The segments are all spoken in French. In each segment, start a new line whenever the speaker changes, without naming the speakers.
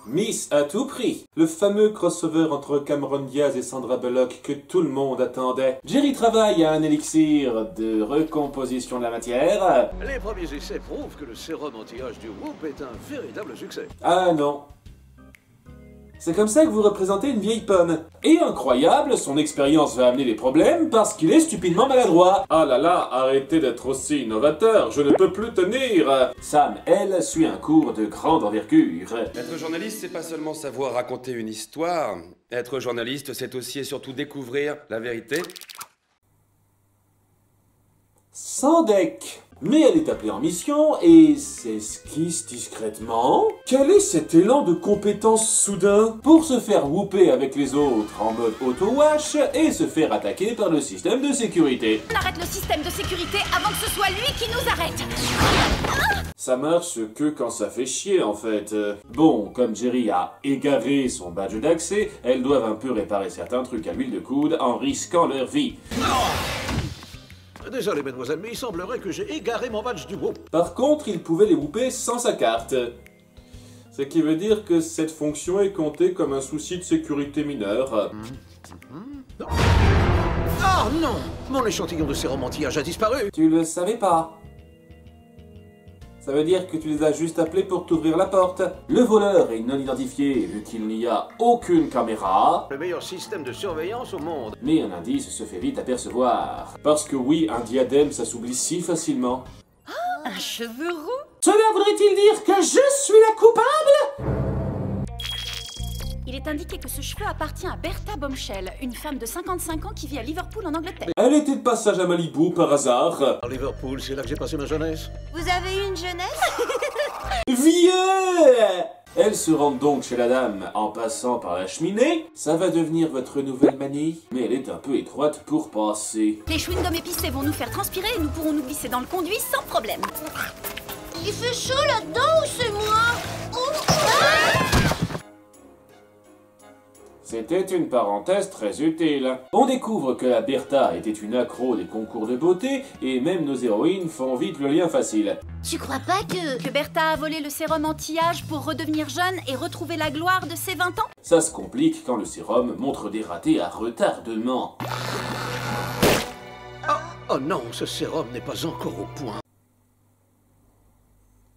Miss à tout prix. Le fameux crossover entre Cameron Diaz et Sandra Bullock que tout le monde attendait. Jerry travaille à un élixir de recomposition de la matière.
Les premiers essais prouvent que le sérum anti-âge du Whoop est un véritable succès.
Ah non. C'est comme ça que vous représentez une vieille pomme. Et incroyable, son expérience va amener des problèmes parce qu'il est stupidement maladroit. Ah là là, arrêtez d'être aussi innovateur, je ne peux plus tenir. Sam, elle, suit un cours de grande envergure.
Être journaliste, c'est pas seulement savoir raconter une histoire. Être journaliste, c'est aussi et surtout découvrir la vérité.
Sans deck. Mais elle est appelée en mission et s'esquisse discrètement. Quel est cet élan de compétence soudain pour se faire whooper avec les autres en mode auto-wash et se faire attaquer par le système de sécurité?
On arrête le système de sécurité avant que ce soit lui qui nous arrête.
Ça marche que quand ça fait chier en fait. Bon, comme Jerry a égaré son badge d'accès, elles doivent un peu réparer certains trucs à l'huile de coude en risquant leur vie.
Désolé, mademoiselle, mais il semblerait que j'ai égaré mon badge du Whoop.
Par contre, il pouvait les whooper sans sa carte. Ce qui veut dire que cette fonction est comptée comme un souci de sécurité mineur.
Oh non! Mon échantillon de sérum anti-âge a disparu!
Tu le savais pas? Ça veut dire que tu les as juste appelés pour t'ouvrir la porte. Le voleur est non identifié vu qu'il n'y a aucune caméra.
Le meilleur système de surveillance au monde.
Mais un indice se fait vite apercevoir. Parce que oui, un diadème ça s'oublie si facilement.
Un cheveu roux?
Cela voudrait-il dire que je suis la coupable?
Il est indiqué que ce cheveu appartient à Bertha Bombshell, une femme de 55 ans qui vit à Liverpool en Angleterre.
Elle était de passage à Malibu par hasard.
À Liverpool, c'est là que j'ai passé ma jeunesse.
Vous avez eu une jeunesse?
Vieux! Elle se rend donc chez la dame en passant par la cheminée. Ça va devenir votre nouvelle manie, mais elle est un peu étroite pour passer.
Les chewing-gums épicés vont nous faire transpirer et nous pourrons nous glisser dans le conduit sans problème.
Il fait chaud là-dedans ou c'est moi?
C'était une parenthèse très utile. On découvre que la Bertha était une accro des concours de beauté, et même nos héroïnes font vite le lien facile.
Tu crois pas que...
Que Bertha a volé le sérum anti-âge pour redevenir jeune et retrouver la gloire de ses 20 ans?
Ça se complique quand le sérum montre des ratés à retardement.
Oh non, ce sérum n'est pas encore au point.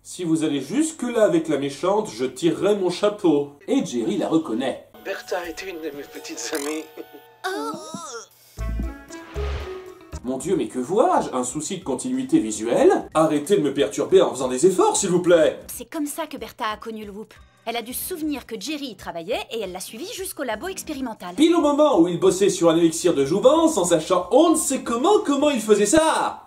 Si vous allez jusque-là avec la méchante, je tirerai mon chapeau. Et Jerry la reconnaît.
Bertha était une de mes petites amies.
Mon Dieu, mais que vois-je? Un souci de continuité visuelle? Arrêtez de me perturber en faisant des efforts, s'il vous plaît!
C'est comme ça que Bertha a connu le Whoop. Elle a dû se souvenir que Jerry y travaillait et elle l'a suivi jusqu'au labo expérimental.
Pile au moment où il bossait sur un élixir de jouvence en sachant on ne sait comment il faisait ça!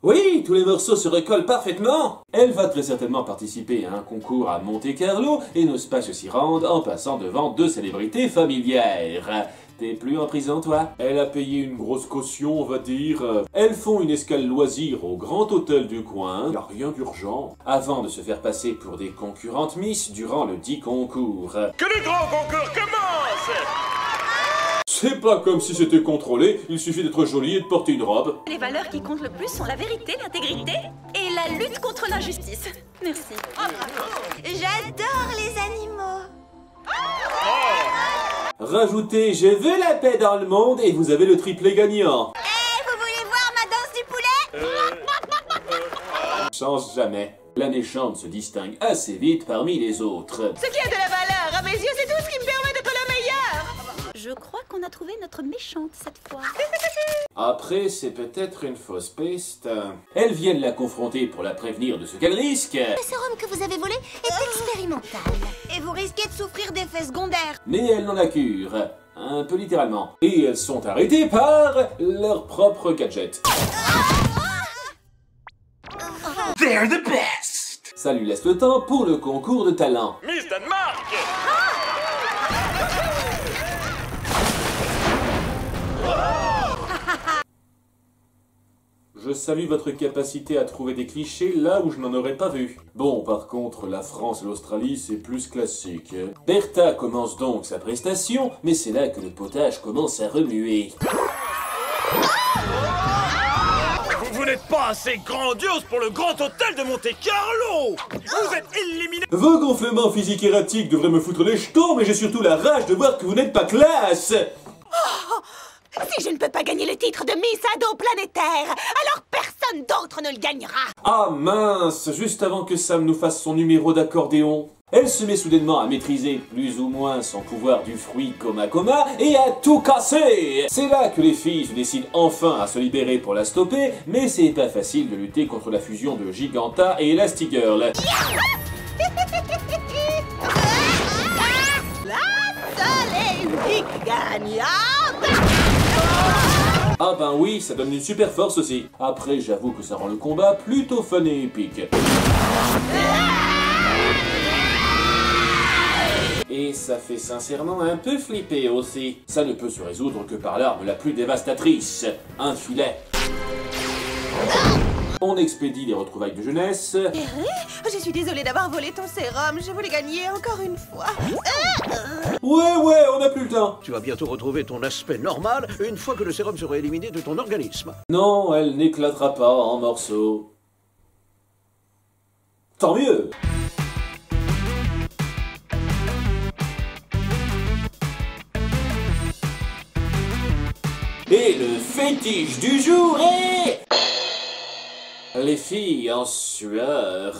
Oui, tous les morceaux se recollent parfaitement. Elle va très certainement participer à un concours à Monte-Carlo et n'ose pas s'y rendre en passant devant deux célébrités familières. T'es plus en prison, toi? Elle a payé une grosse caution, on va dire. Elles font une escale loisir au grand hôtel du coin. Y a rien d'urgent. Avant de se faire passer pour des concurrentes Miss durant le dit concours.
Que le grand concours commence!
C'est pas comme si c'était contrôlé, il suffit d'être jolie et de porter une robe.
Les valeurs qui comptent le plus sont la vérité, l'intégrité et la lutte contre l'injustice. Merci.
J'adore les animaux.
Rajoutez je veux la paix dans le monde et vous avez le triplé gagnant.
Vous voulez voir ma danse du poulet?
Change jamais. La méchante se distingue assez vite parmi les autres.
Ce qui a de la valeur, à mes yeux, c'est tout ce qui me permet d'être la meilleure.
Je crois qu'on a trouvé notre méchante cette fois.
Après, c'est peut-être une fausse piste. Elles viennent la confronter pour la prévenir de ce qu'elle risque.
Le sérum que vous avez volé est expérimental. Et vous risquez de souffrir d'effets secondaires.
Mais elles n'en a cure. Un peu littéralement. Et elles sont arrêtées par leur propre gadget.
They're the best!
Ça lui laisse le temps pour le concours de talent.
Miss Danemark!
Je salue votre capacité à trouver des clichés là où je n'en aurais pas vu. Bon, par contre, la France et l'Australie, c'est plus classique. Bertha commence donc sa prestation, mais c'est là que le potage commence à remuer.
Vous n'êtes pas assez grandiose pour le grand hôtel de Monte-Carlo. Vous êtes éliminé.
Vos gonflements physiques erratiques devraient me foutre les jetons, mais j'ai surtout la rage de voir que vous n'êtes pas classe.
Si je ne peux pas gagner le titre de Miss Ado Planétaire, alors personne d'autre ne le gagnera.
Ah mince, juste avant que Sam nous fasse son numéro d'accordéon. Elle se met soudainement à maîtriser plus ou moins son pouvoir du fruit Coma Coma et à tout casser. C'est là que les filles se décident enfin à se libérer pour la stopper, mais c'est pas facile de lutter contre la fusion de Giganta et Elastigirl.
La seule et unique gagnante.
Ah ben oui, ça donne une super force aussi. Après, j'avoue que ça rend le combat plutôt fun et épique. Et ça fait sincèrement un peu flipper aussi. Ça ne peut se résoudre que par l'arme la plus dévastatrice, un filet. On expédie les retrouvailles de jeunesse.
Je suis désolée d'avoir volé ton sérum, je voulais gagner encore une fois.
Ouais, on n'a plus le temps.
Tu vas bientôt retrouver ton aspect normal une fois que le sérum sera éliminé de ton organisme.
Non, elle n'éclatera pas en morceaux. Tant mieux. Et le fétiche du jour est... les filles en sueur.